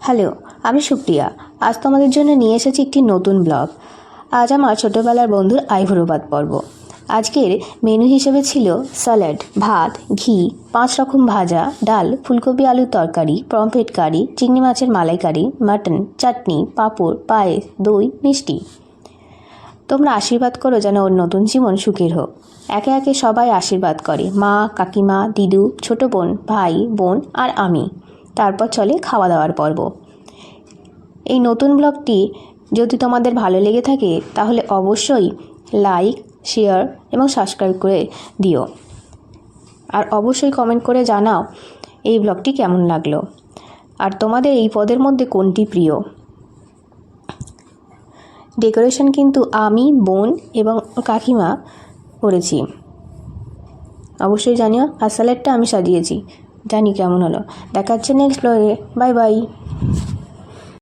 Hello, আমি সুপ্রিয়া। আজ তোমাদের জন্য নিয়ে এসেছি একটি নতুন ব্লগ। আজ আমার ছোটোবেলার বন্ধুর আইভুড়োভাত পর্ব। আজকের মেনু হিসেবে ছিল স্যালাড, ভাত, ঘি, 5 রকম ভাজা, ডাল, ফুলকপি আলুর তরকারি, পমফ্রেট কারি, চিংড়ি মাছের মালাইকারি, মাটন, চাটনি, পাঁপড়, পায়েস, দই, মিষ্টি। তোমরা আশীর্বাদ করো যেন ওর নতুন জীবন সুখের হোক। একে একে সবাই আশীর্বাদ করে, মা, কাকিমা, দিদু, ছোটো বোন, ভাই, বোন আর আমি। তারপর চলে খাওয়া দাওয়ার পর্ব। এই নতুন ব্লগটি যদি তোমাদের ভালো লেগে থাকে তাহলে অবশ্যই লাইক, শেয়ার এবং সাবস্ক্রাইব করে দিও। আর অবশ্যই কমেন্ট করে জানাও এই ব্লগটি কেমন লাগলো আর তোমাদের এই পদের মধ্যে কোনটি প্রিয়। ডেকোরেশন কিন্তু আমি, বোন এবং কাকিমা করেছি। অবশ্যই জানিও। আর স্যালাডটা আমি সাজিয়েছি। জানি কেমন হলো। দেখা হচ্ছে নেক্সট ব্লগে। Bye bye.